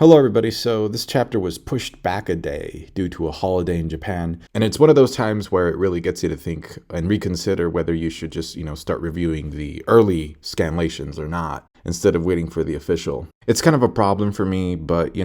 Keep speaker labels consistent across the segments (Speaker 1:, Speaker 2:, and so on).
Speaker 1: Hello everybody, so this chapter was pushed back a day due to a holiday in Japan, and it's one of those times where it really gets you to think and reconsider whether you should just, start reviewing the early scanlations or not, instead of waiting for the official. It's kind of a problem for me, but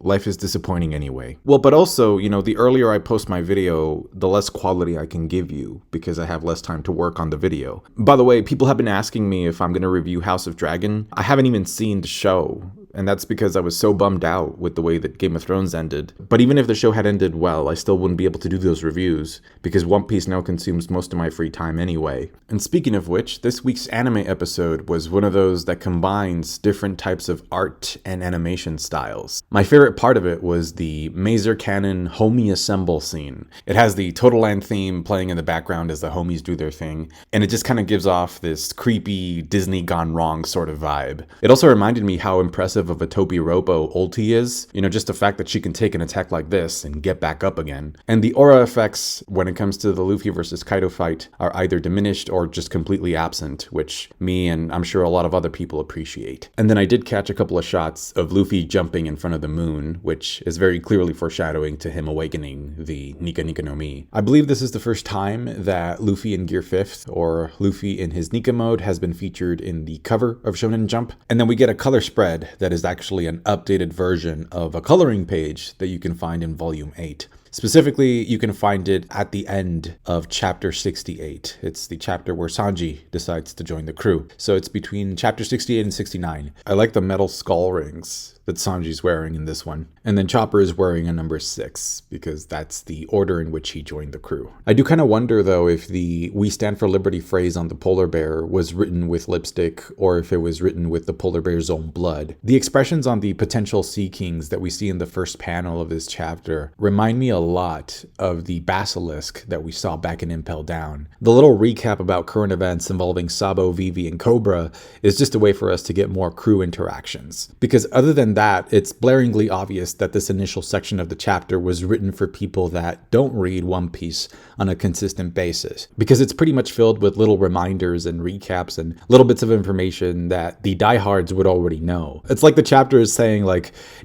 Speaker 1: life is disappointing anyway. Well, but also, the earlier I post my video, the less quality I can give you because I have less time to work on the video. By the way, people have been asking me if I'm going to review House of Dragon. I haven't even seen the show. And that's because I was so bummed out with the way that Game of Thrones ended. But even if the show had ended well, I still wouldn't be able to do those reviews, because One Piece now consumes most of my free time anyway. And speaking of which, this week's anime episode was one of those that combines different types of art and animation styles. My favorite part of it was the Mazer Cannon Homie Assemble scene. It has the Total Land theme playing in the background as the homies do their thing, and it just kind of gives off this creepy Disney gone wrong sort of vibe. It also reminded me how impressive of a Tobi Robo ulti is. Just the fact that she can take an attack like this and get back up again. And the aura effects when it comes to the Luffy versus Kaido fight are either diminished or just completely absent, which me and I'm sure a lot of other people appreciate. And then I did catch a couple of shots of Luffy jumping in front of the moon, which is very clearly foreshadowing to him awakening the Nika Nika no Mi. I believe this is the first time that Luffy in Gear 5th, or Luffy in his Nika mode, has been featured in the cover of Shonen Jump. And then we get a color spread that is actually an updated version of a coloring page that you can find in Volume 8. Specifically, you can find it at the end of chapter 68. It's the chapter where Sanji decides to join the crew. So it's between chapter 68 and 69. I like the metal skull rings that Sanji's wearing in this one. And then Chopper is wearing a number 6 because that's the order in which he joined the crew. I do kind of wonder though if the "We Stand for Liberty" phrase on the polar bear was written with lipstick or if it was written with the polar bear's own blood. The expressions on the potential Sea Kings that we see in the first panel of this chapter remind me a lot of the basilisk that we saw back in Impel Down. The little recap about current events involving Sabo, Vivi, and Cobra is just a way for us to get more crew interactions. Because other than that, it's blaringly obvious that this initial section of the chapter was written for people that don't read One Piece on a consistent basis, because it's pretty much filled with little reminders and recaps and little bits of information that the diehards would already know. It's like the chapter is saying,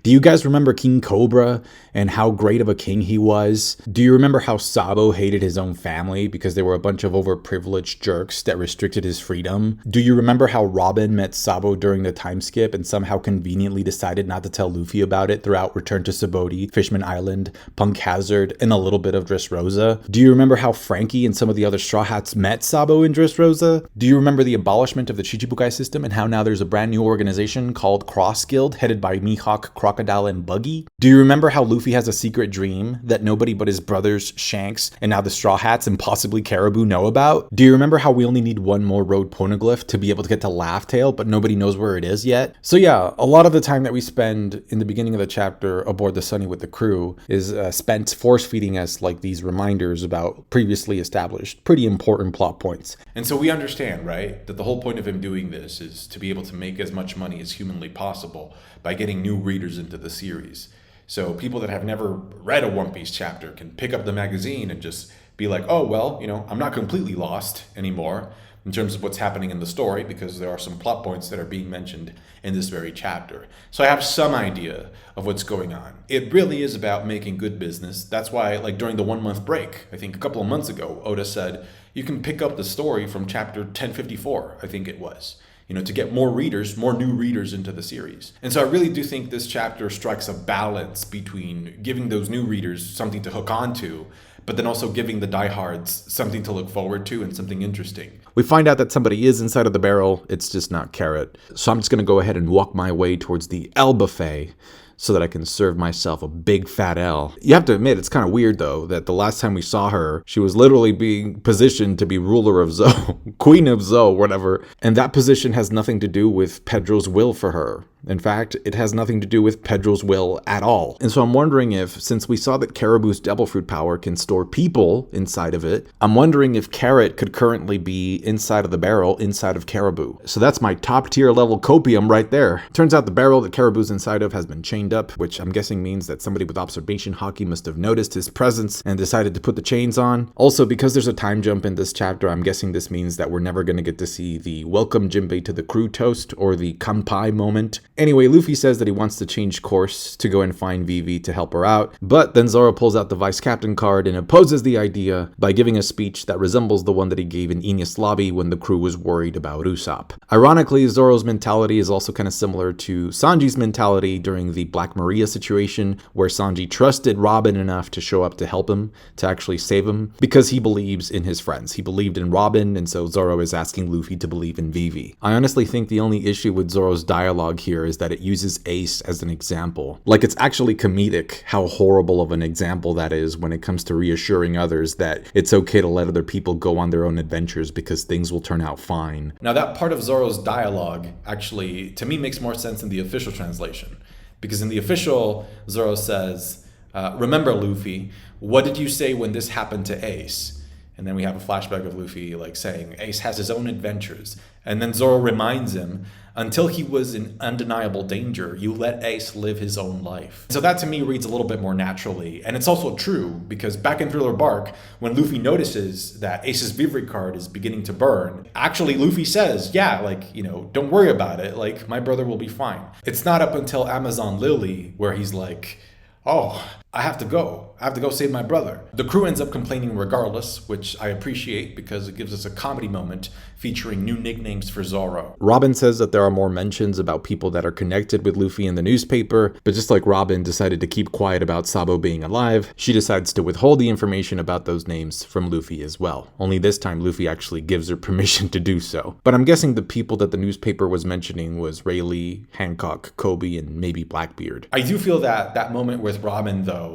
Speaker 1: do you guys remember King Cobra and how great of a king he was? Do you remember how Sabo hated his own family because they were a bunch of overprivileged jerks that restricted his freedom? Do you remember how Robin met Sabo during the time skip and somehow conveniently decided not to tell Luffy about it throughout Return to Sabaody, Fishman Island, Punk Hazard, and a little bit of Dressrosa? Do you remember how Frankie and some of the other Straw Hats met Sabo in Dressrosa? Do you remember the abolishment of the Chichibukai system and how now there's a brand new organization called Cross Guild headed by Mihawk, Crocodile, and Buggy? Do you remember how Luffy has a secret dream that nobody but his brothers Shanks and now the Straw Hats and possibly Caribou know about? Do you remember how we only need one more road poneglyph to be able to get to Laugh Tale, but nobody knows where it is yet? So yeah, a lot of the time that we spend in the beginning of the chapter aboard the Sunny with the crew is spent force-feeding us these reminders about previously established pretty important plot points. And so we understand, right, that the whole point of him doing this is to be able to make as much money as humanly possible by getting new readers into the series. So people that have never read a One Piece chapter can pick up the magazine and just be like, oh, well, I'm not completely lost anymore in terms of what's happening in the story, because there are some plot points that are being mentioned in this very chapter. So I have some idea of what's going on. It really is about making good business. That's why, during the 1 month break, I think a couple of months ago, Oda said, you can pick up the story from chapter 1054, I think it was, to get more readers, more new readers into the series. And so I really do think this chapter strikes a balance between giving those new readers something to hook onto, but then also giving the diehards something to look forward to and something interesting. We find out that somebody is inside of the barrel, it's just not Carrot. So I'm just going to go ahead and walk my way towards the L buffet so that I can serve myself a big fat L. You have to admit, it's kind of weird though, that the last time we saw her, she was literally being positioned to be ruler of Zou, queen of Zou, whatever. And that position has nothing to do with Pedro's will for her. In fact, it has nothing to do with Pedro's will at all. And so I'm wondering if, since we saw that Caribou's Devil Fruit power can store people inside of it, I'm wondering if Carrot could currently be inside of the barrel, inside of Caribou. So that's my top tier level copium right there. Turns out the barrel that Caribou's inside of has been changed chained up, which I'm guessing means that somebody with observation haki must have noticed his presence and decided to put the chains on. Also, because there's a time jump in this chapter, I'm guessing this means that we're never going to get to see the welcome Jinbei to the crew toast or the kanpai moment. Anyway, Luffy says that he wants to change course to go and find Vivi to help her out, but then Zoro pulls out the vice captain card and opposes the idea by giving a speech that resembles the one that he gave in Enies Lobby when the crew was worried about Usopp. Ironically, Zoro's mentality is also kind of similar to Sanji's mentality during the Black Maria situation, where Sanji trusted Robin enough to show up to help him, to actually save him, because he believes in his friends. He believed in Robin, and so Zoro is asking Luffy to believe in Vivi. I honestly think the only issue with Zoro's dialogue here is that it uses Ace as an example. Like, it's actually comedic how horrible of an example that is when it comes to reassuring others that it's okay to let other people go on their own adventures because things will turn out fine. Now, that part of Zoro's dialogue actually, to me, makes more sense in the official translation. Because in the official, Zoro says, remember, Luffy, what did you say when this happened to Ace? And then we have a flashback of Luffy like saying, Ace has his own adventures. And then Zoro reminds him, until he was in undeniable danger, you let Ace live his own life. So that to me reads a little bit more naturally. And it's also true because back in Thriller Bark, when Luffy notices that Ace's Vivre card is beginning to burn, actually Luffy says, yeah, like, don't worry about it. Like, my brother will be fine. It's not up until Amazon Lily where he's like, oh, I have to go save my brother. The crew ends up complaining regardless, which I appreciate because it gives us a comedy moment featuring new nicknames for Zoro. Robin says that there are more mentions about people that are connected with Luffy in the newspaper, but just like Robin decided to keep quiet about Sabo being alive, she decides to withhold the information about those names from Luffy as well. Only this time Luffy actually gives her permission to do so. But I'm guessing the people that the newspaper was mentioning was Rayleigh, Hancock, Kobe, and maybe Blackbeard. I do feel that moment with Robin, though,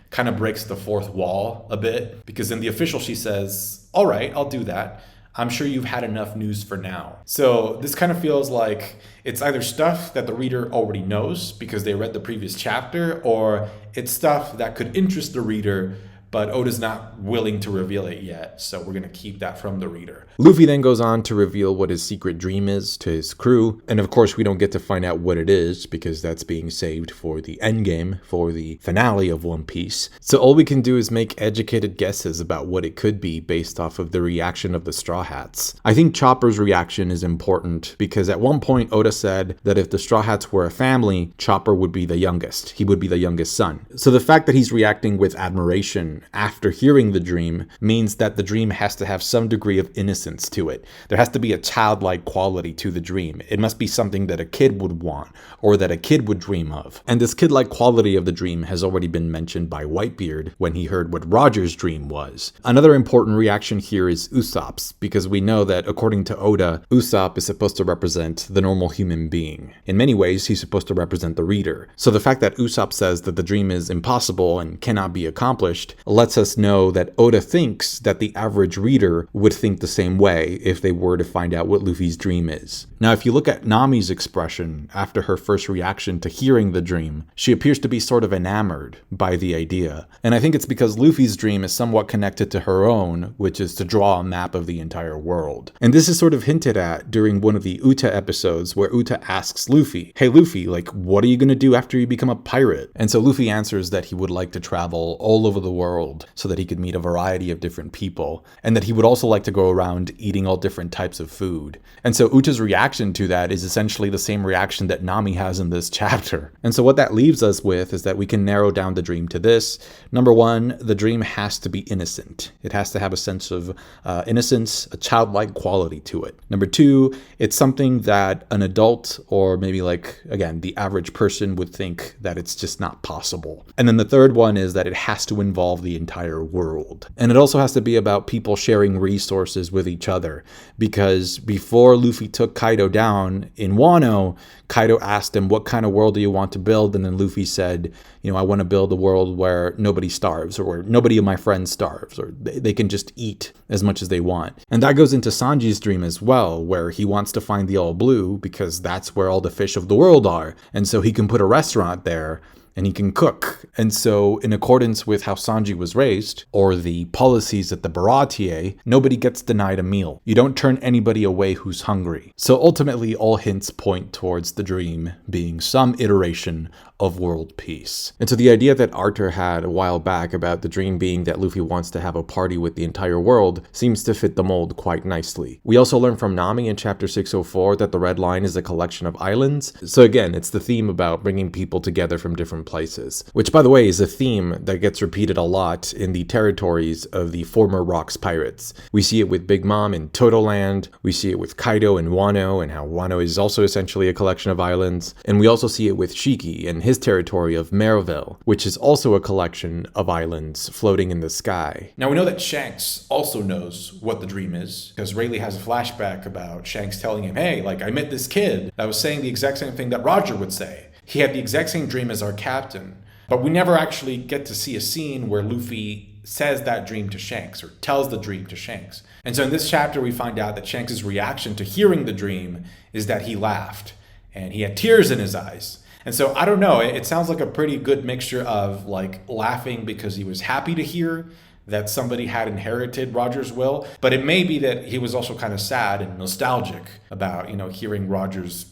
Speaker 1: kind of breaks the fourth wall a bit, because in the official she says, all right, I'll do that. I'm sure you've had enough news for now. So this kind of feels like it's either stuff that the reader already knows because they read the previous chapter, or it's stuff that could interest the reader, but Oda's not willing to reveal it yet, so we're going to keep that from the reader. Luffy then goes on to reveal what his secret dream is to his crew, and of course we don't get to find out what it is because that's being saved for the endgame, for the finale of One Piece. So all we can do is make educated guesses about what it could be based off of the reaction of the Straw Hats. I think Chopper's reaction is important because at one point Oda said that if the Straw Hats were a family, Chopper would be the youngest. He would be the youngest son. So the fact that he's reacting with admiration after hearing the dream means that the dream has to have some degree of innocence to it. There has to be a childlike quality to the dream. It must be something that a kid would want or that a kid would dream of. And this kid-like quality of the dream has already been mentioned by Whitebeard when he heard what Roger's dream was. Another important reaction here is Usopp's, because we know that according to Oda, Usopp is supposed to represent the normal human being. In many ways, he's supposed to represent the reader. So the fact that Usopp says that the dream is impossible and cannot be accomplished lets us know that Oda thinks that the average reader would think the same way if they were to find out what Luffy's dream is. Now, if you look at Nami's expression after her first reaction to hearing the dream, she appears to be sort of enamored by the idea. And I think it's because Luffy's dream is somewhat connected to her own, which is to draw a map of the entire world. And this is sort of hinted at during one of the Uta episodes where Uta asks Luffy, hey Luffy, like, what are you gonna do after you become a pirate? And so Luffy answers that he would like to travel all over the world so that he could meet a variety of different people, and that he would also like to go around eating all different types of food. And so Uta's reaction to that is essentially the same reaction that Nami has in this chapter. And so what that leaves us with is that we can narrow down the dream to this. Number one, the dream has to be innocent. It has to have a sense of innocence, a childlike quality to it. Number two, it's something that an adult, or maybe like, again, the average person would think that it's just not possible. And then the third one is that it has to involve the entire world. And it also has to be about people sharing resources with each other, because before Luffy took Kaido down in Wano, Kaido asked him, what kind of world do you want to build? And then Luffy said, I want to build a world where nobody starves, or where nobody of my friends starves, or they can just eat as much as they want. And that goes into Sanji's dream as well, where he wants to find the All Blue because that's where all the fish of the world are. And so he can put a restaurant there and he can cook. And so in accordance with how Sanji was raised, or the policies at the Baratie, nobody gets denied a meal. You don't turn anybody away who's hungry. So ultimately all hints point towards the dream being some iteration of world peace. And so the idea that Arthur had a while back about the dream being that Luffy wants to have a party with the entire world seems to fit the mold quite nicely. We also learn from Nami in chapter 604 that the Red Line is a collection of islands. So again, it's the theme about bringing people together from different places, which by the way is a theme that gets repeated a lot in the territories of the former Rocks pirates. We see it with Big Mom in Totoland, we see it with Kaido and Wano, and how Wano is also essentially a collection of islands, and we also see it with Shiki and his territory of Merivale, which is also a collection of islands floating in the sky.
Speaker 2: Now we know that Shanks also knows what the dream is, because Rayleigh has a flashback about Shanks telling him, hey, like, I met this kid that was saying the exact same thing that Roger would say. He had the exact same dream as our captain. But we never actually get to see a scene where Luffy says that dream to Shanks or tells the dream to Shanks. And so in this chapter, we find out that Shanks' reaction to hearing the dream is that he laughed and he had tears in his eyes. And so I don't know, it sounds like a pretty good mixture of like laughing because he was happy to hear that somebody had inherited Roger's will, but it may be that he was also kind of sad and nostalgic about, hearing Roger's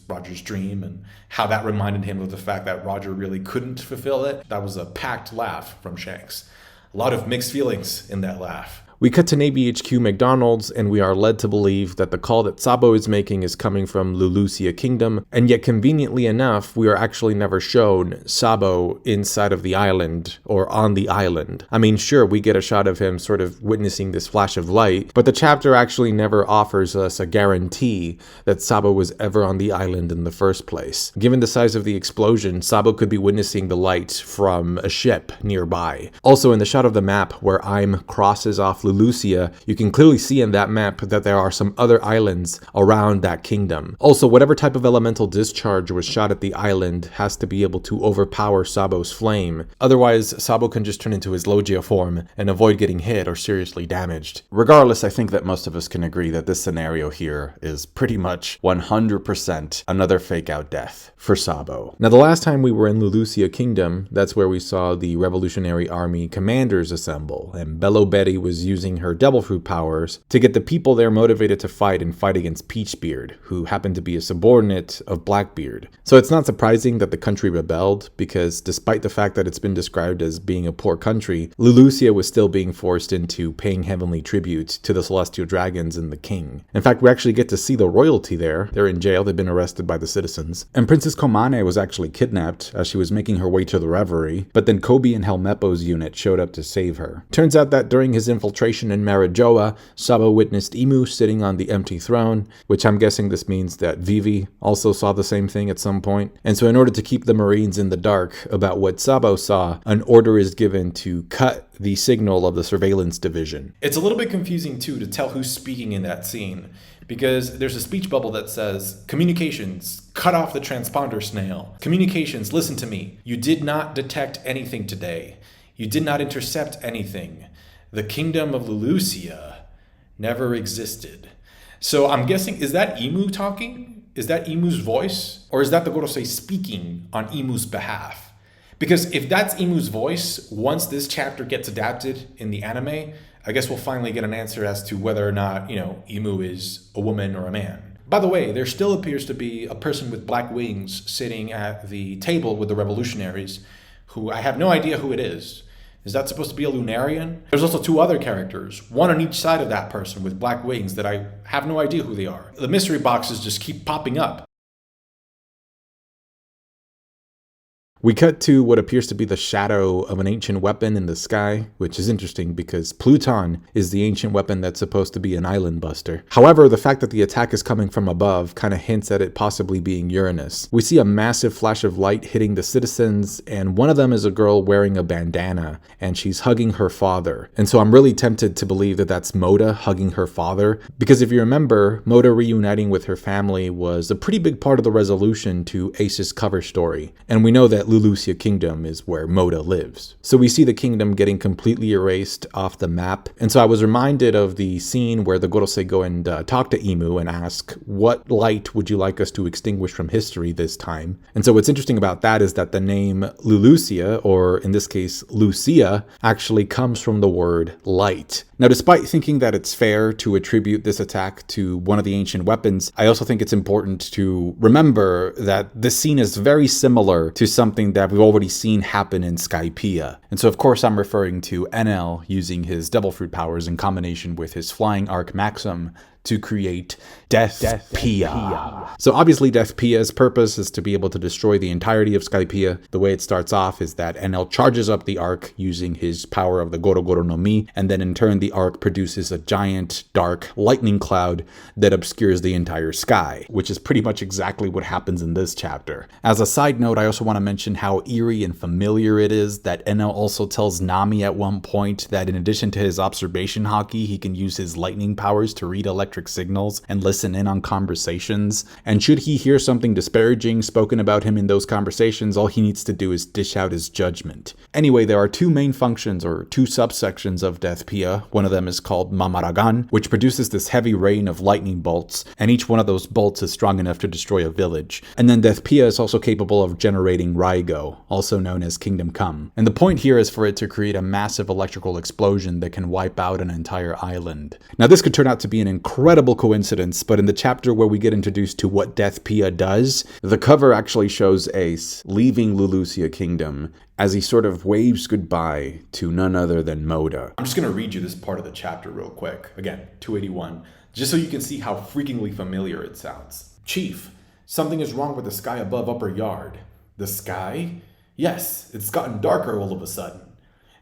Speaker 2: dream and how that reminded him of the fact that Roger really couldn't fulfill it. That was a packed laugh from Shanks. A lot of mixed feelings in that laugh.
Speaker 1: We cut to Navy HQ McDonald's, and we are led to believe that the call that Sabo is making is coming from Lulusia Kingdom, and yet conveniently enough, we are actually never shown Sabo inside of the island or on the island. I mean, sure, we get a shot of him sort of witnessing this flash of light, but the chapter actually never offers us a guarantee that Sabo was ever on the island in the first place. Given the size of the explosion, Sabo could be witnessing the light from a ship nearby. Also, in the shot of the map where I'm crosses off Lulusia, you can clearly see in that map that there are some other islands around that kingdom. Also, whatever type of elemental discharge was shot at the island has to be able to overpower Sabo's flame. Otherwise, Sabo can just turn into his Logia form and avoid getting hit or seriously damaged. Regardless, I think that most of us can agree that this scenario here is pretty much 100% another fake out death for Sabo. Now, the last time we were in Lulusia Kingdom, that's where we saw the Revolutionary Army commanders assemble, and Bello Betty was using her devil fruit powers to get the people there motivated to fight against Peachbeard, who happened to be a subordinate of Blackbeard. So it's not surprising that the country rebelled, because despite the fact that it's been described as being a poor country, Lulusia was still being forced into paying heavenly tribute to the Celestial Dragons and the king. In fact, we actually get to see the royalty there. They're in jail, they've been arrested by the citizens. And Princess Komane was actually kidnapped as she was making her way to the reverie, but then Kobe and Helmeppo's unit showed up to save her. Turns out that during his infiltration in Marijoa, Sabo witnessed Imu sitting on the empty throne, which I'm guessing this means that Vivi also saw the same thing at some point. And so in order to keep the Marines in the dark about what Sabo saw, an order is given to cut the signal of the surveillance division.
Speaker 2: It's a little bit confusing too to tell who's speaking in that scene, because there's a speech bubble that says, communications, cut off the transponder snail. Communications, listen to me. You did not detect anything today. You did not intercept anything. The kingdom of Lulusia never existed. So I'm guessing, is that Imu talking? Is that Imu's voice? Or is that the Gorosei speaking on Imu's behalf? Because if that's Imu's voice, once this chapter gets adapted in the anime, I guess we'll finally get an answer as to whether or not, Imu is a woman or a man. By the way, there still appears to be a person with black wings sitting at the table with the revolutionaries, who I have no idea who it is. Is that supposed to be a Lunarian? There's also two other characters, one on each side of that person with black wings that I have no idea who they are. The mystery boxes just keep popping up.
Speaker 1: We cut to what appears to be the shadow of an ancient weapon in the sky, which is interesting because Pluton is the ancient weapon that's supposed to be an island buster. However, the fact that the attack is coming from above kind of hints at it possibly being Uranus. We see a massive flash of light hitting the citizens, and one of them is a girl wearing a bandana, and she's hugging her father. And so I'm really tempted to believe that that's Moda hugging her father, because if you remember, Moda reuniting with her family was a pretty big part of the resolution to Ace's cover story. And we know that Lulusia Kingdom is where Moda lives. So we see the kingdom getting completely erased off the map. And so I was reminded of the scene where the Gorosei go and talk to Imu and ask, what light would you like us to extinguish from history this time? And so what's interesting about that is that the name Lulusia, or in this case Lucia, actually comes from the word light. Now, despite thinking that it's fair to attribute this attack to one of the ancient weapons, I also think it's important to remember that this scene is very similar to something something that we've already seen happen in Skypiea. And so of course I'm referring to NL using his Devil Fruit powers in combination with his Flying Arc Maxim to create Deathpiea. So obviously Deathpia's purpose is to be able to destroy the entirety of Skypiea. The way it starts off is that NL charges up the arc using his power of the Goro Goro no Mi, and then in turn the arc produces a giant dark lightning cloud that obscures the entire sky, which is pretty much exactly what happens in this chapter. As a side note, I also want to mention how eerie and familiar it is that NL also tells Nami at one point that in addition to his observation haki, he can use his lightning powers to read electric signals and listen in on conversations. And should he hear something disparaging spoken about him in those conversations, all he needs to do is dish out his judgment. Anyway, there are two main functions or two subsections of Deathpiea. One of them is called Mamaragan, which produces this heavy rain of lightning bolts, and each one of those bolts is strong enough to destroy a village. And then Deathpiea is also capable of generating Raigo, also known as Kingdom Come. And the point here is for it to create a massive electrical explosion that can wipe out an entire island. Now this could turn out to be an incredible coincidence, but in the chapter where we get introduced to what Deathpiea does, the cover actually shows Ace leaving Lulusia Kingdom as he sort of waves goodbye to none other than Moda.
Speaker 2: I'm just going to read you this part of the chapter real quick. Again, 281, just so you can see how freakingly familiar it sounds. Chief, something is wrong with the sky above Upper Yard. The sky? Yes, it's gotten darker all of a sudden.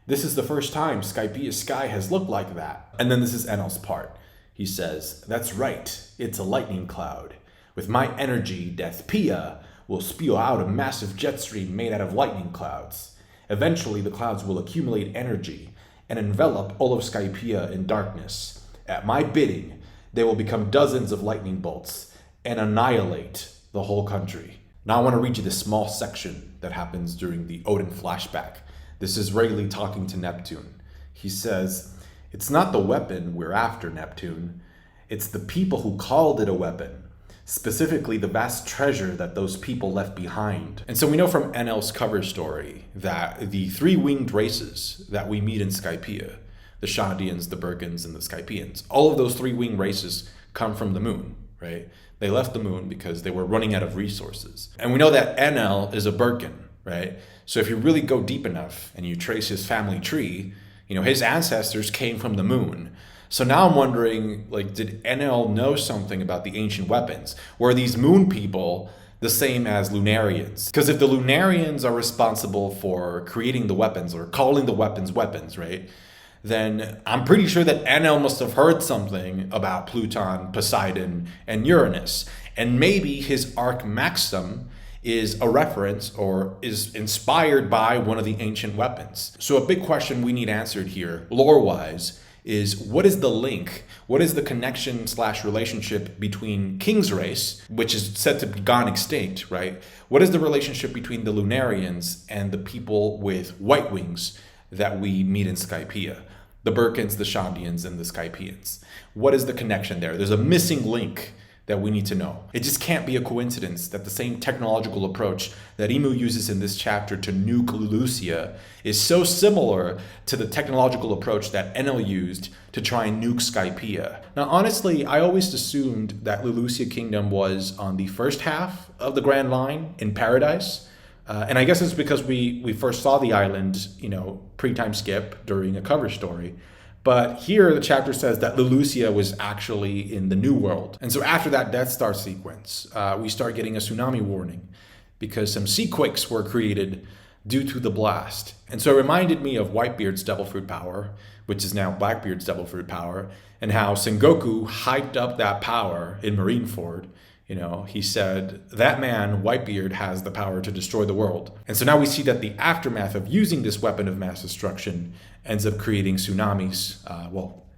Speaker 2: This is the first time Skypiea's sky has looked like that. And then this is Enel's part. He says, that's right, it's a lightning cloud. With my energy, Deathpiea will spew out a massive jet stream made out of lightning clouds. Eventually, the clouds will accumulate energy and envelop all of Skypiea in darkness. At my bidding, they will become dozens of lightning bolts and annihilate the whole country. Now I want to read you this small section that happens during the Odin flashback. This is Rayleigh talking to Neptune. He says, it's not the weapon we're after, Neptune. It's the people who called it a weapon. Specifically, the vast treasure that those people left behind. And so we know from NL's cover story that the three-winged races that we meet in Skypiea, the Shandians, the Birkins, and the Skypieans, all of those three-winged races come from the moon, right? They left the moon because they were running out of resources. And we know that NL is a Birkin, right? So if you really go deep enough and you trace his family tree, his ancestors came from the moon. So now I'm wondering, did NL know something about the ancient weapons? Were these moon people the same as Lunarians? Because if the Lunarians are responsible for creating the weapons or calling the weapons weapons, right? Then I'm pretty sure that NL must have heard something about Pluton, Poseidon, and Uranus. And maybe his Arc Maxim is a reference or is inspired by one of the ancient weapons. So a big question we need answered here, lore-wise, is what is the link? What is the connection / relationship between King's race, which is said to be gone extinct, right? What is the relationship between the Lunarians and the people with white wings that we meet in Skypiea? The Birkins, the Shandians, and the Skypieans. What is the connection there? There's a missing link that we need to know. It just can't be a coincidence that the same technological approach that Imu uses in this chapter to nuke Lulusia is so similar to the technological approach that Enel used to try and nuke Skypiea. Now, honestly, I always assumed that Lulusia Kingdom was on the first half of the Grand Line in Paradise. And I guess it's because we first saw the island, pre-time skip during a cover story. But here the chapter says that Lulusia was actually in the New World. And so after that Death Star sequence, we start getting a tsunami warning because some sea quakes were created due to the blast. And so it reminded me of Whitebeard's Devil Fruit power, which is now Blackbeard's Devil Fruit power, and how Sengoku hyped up that power in Marineford. He said, that man, Whitebeard, has the power to destroy the world. And so now we see that the aftermath of using this weapon of mass destruction ends up creating tsunamis,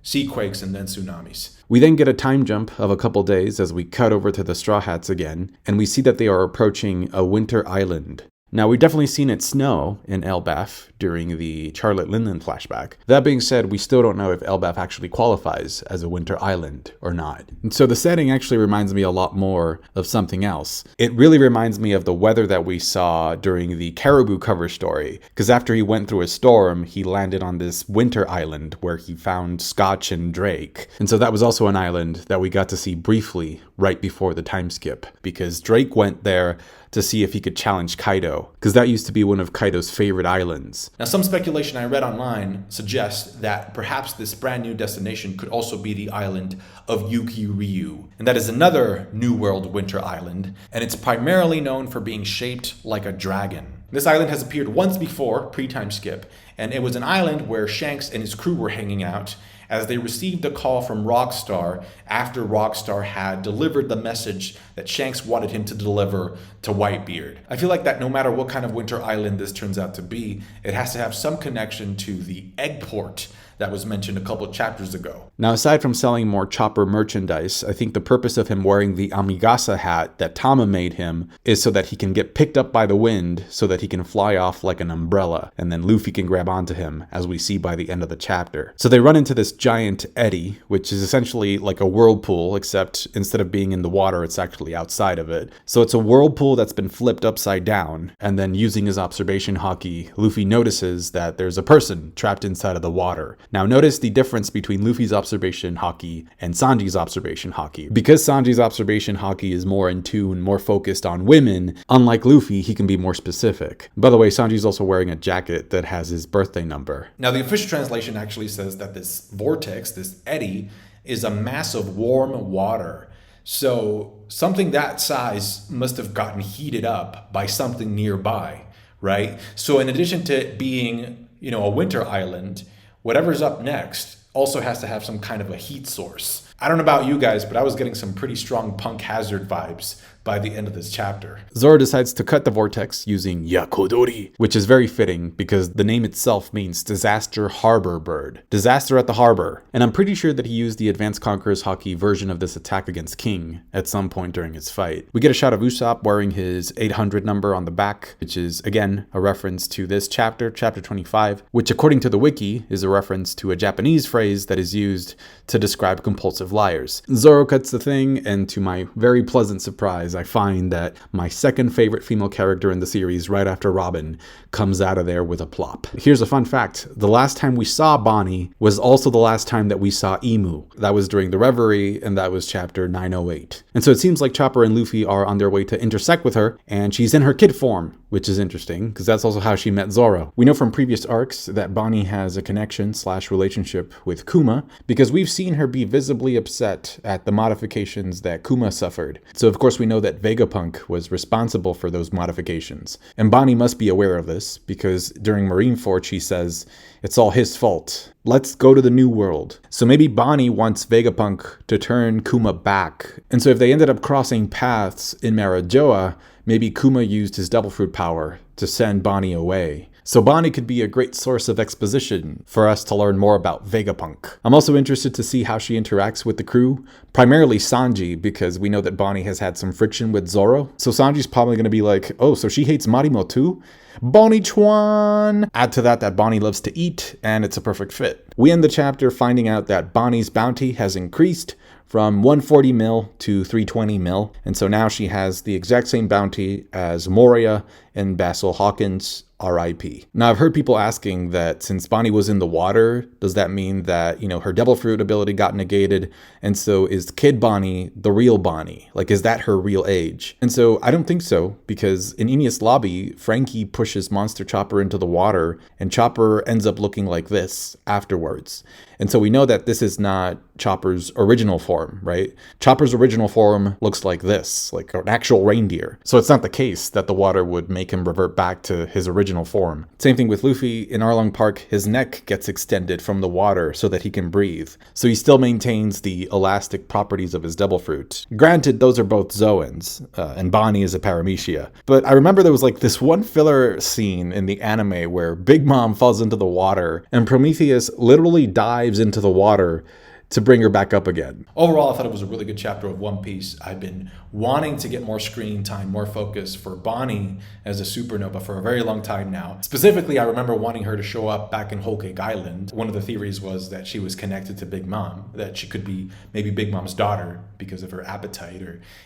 Speaker 2: sea quakes and then tsunamis.
Speaker 1: We then get a time jump of a couple days as we cut over to the Straw Hats again, and we see that they are approaching a winter island. Now, we've definitely seen it snow in Elbaf during the Charlotte Linden flashback. That being said, we still don't know if Elbaf actually qualifies as a winter island or not. And so the setting actually reminds me a lot more of something else. It really reminds me of the weather that we saw during the Caribou cover story, because after he went through a storm, he landed on this winter island where he found Scotch and Drake. And so that was also an island that we got to see briefly right before the time skip, because Drake went there to see if he could challenge Kaido, because that used to be one of Kaido's favorite islands.
Speaker 2: Now, some speculation I read online suggests that perhaps this brand new destination could also be the island of Yuki Ryu. And that is another New World winter island, and it's primarily known for being shaped like a dragon. This island has appeared once before, pre-time skip, and it was an island where Shanks and his crew were hanging out as they received a call from Rockstar after Rockstar had delivered the message that Shanks wanted him to deliver to Whitebeard. I feel like that no matter what kind of winter island this turns out to be, it has to have some connection to the egg port that was mentioned a couple of chapters ago.
Speaker 1: Now, aside from selling more Chopper merchandise, I think the purpose of him wearing the Amigasa hat that Tama made him is so that he can get picked up by the wind so that he can fly off like an umbrella, and then Luffy can grab onto him, as we see by the end of the chapter. So they run into this giant eddy, which is essentially like a whirlpool, except instead of being in the water, it's actually outside of it. So it's a whirlpool that's been flipped upside down, and then using his observation haki, Luffy notices that there's a person trapped inside of the water. Now notice the difference between Luffy's observation haki and Sanji's observation haki. Because Sanji's observation haki is more in tune, more focused on women, unlike Luffy, he can be more specific. By the way, Sanji's also wearing a jacket that has his birthday number.
Speaker 2: Now, the official translation actually says that this vortex, this eddy, is a mass of warm water. So something that size must have gotten heated up by something nearby, right? So in addition to it being, a winter island, whatever's up next also has to have some kind of a heat source. I don't know about you guys, but I was getting some pretty strong Punk Hazard vibes by the end of this chapter.
Speaker 1: Zoro decides to cut the vortex using Yakodori, which is very fitting because the name itself means Disaster Harbor Bird. Disaster at the harbor. And I'm pretty sure that he used the Advanced Conqueror's Haki version of this attack against King at some point during his fight. We get a shot of Usopp wearing his 800 number on the back, which is, again, a reference to this chapter, chapter 25, which according to the wiki is a reference to a Japanese phrase that is used to describe compulsive liars. Zoro cuts the thing, and to my very pleasant surprise, I find that my second favorite female character in the series, right after Robin, comes out of there with a plop. Here's a fun fact. The last time we saw Bonney was also the last time that we saw Emu. That was during the Reverie, and that was chapter 908. And so it seems like Chopper and Luffy are on their way to intersect with her, and she's in her kid form, which is interesting, because that's also how she met Zoro. We know from previous arcs that Bonney has a connection/relationship with Kuma, because we've seen her be visibly upset at the modifications that Kuma suffered. So of course we know that Vegapunk was responsible for those modifications. And Bonney must be aware of this, because during Marineford she says, it's all his fault. Let's go to the new world. So maybe Bonney wants Vegapunk to turn Kuma back. And so if they ended up crossing paths in Marajoa, maybe Kuma used his Devil Fruit power to send Bonney away. So Bonney could be a great source of exposition for us to learn more about Vegapunk. I'm also interested to see how she interacts with the crew, primarily Sanji, because we know that Bonney has had some friction with Zoro. So Sanji's probably going to be like, oh, so she hates Marimo too? Bonnie Chuan! Add to that Bonney loves to eat, and it's a perfect fit. We end the chapter finding out that Bonnie's bounty has increased from 140 mil to 320 mil, and so now she has the exact same bounty as Moria and Basil Hawkins, R.I.P. Now, I've heard people asking that since Bonney was in the water, does that mean that, her Devil Fruit ability got negated? And so is Kid Bonney the real Bonney? Like, is that her real age? And so I don't think so, because in Enies Lobby, Frankie pushes Monster Chopper into the water, and Chopper ends up looking like this afterwards. And so we know that this is not Chopper's original form, right? Chopper's original form looks like this, like an actual reindeer. So it's not the case that the water would make him revert back to his original form. Same thing with Luffy. In Arlong Park, his neck gets extended from the water so that he can breathe. So he still maintains the elastic properties of his Devil Fruit. Granted, those are both Zoans, and Bonney is a Paramecia. But I remember there was like this one filler scene in the anime where Big Mom falls into the water and Prometheus literally dives into the water to bring her back up again.
Speaker 2: Overall, I thought it was a really good chapter of One Piece. I've been wanting to get more screen time, more focus for Bonney as a supernova for a very long time now. Specifically, I remember wanting her to show up back in Whole Cake Island. One of the theories was that she was connected to Big Mom, that she could be maybe Big Mom's daughter because of her appetite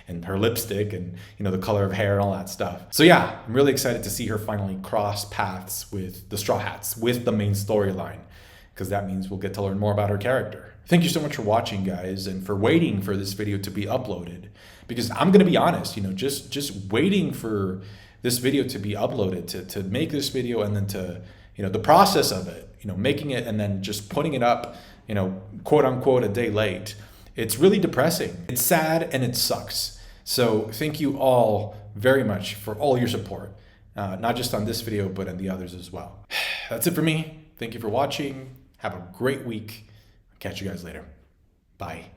Speaker 2: and her lipstick and the color of hair and all that stuff. So yeah, I'm really excited to see her finally cross paths with the Straw Hats, with the main storyline. because that means we'll get to learn more about her character. Thank you so much for watching, guys, and for waiting for this video to be uploaded. Because I'm going to be honest, just waiting for this video to be uploaded, to make this video, and then to, the process of it, making it and then just putting it up, quote unquote, a day late. It's really depressing. It's sad and it sucks. So thank you all very much for all your support, not just on this video, but in the others as well. That's it for me. Thank you for watching. Have a great week. Catch you guys later. Bye.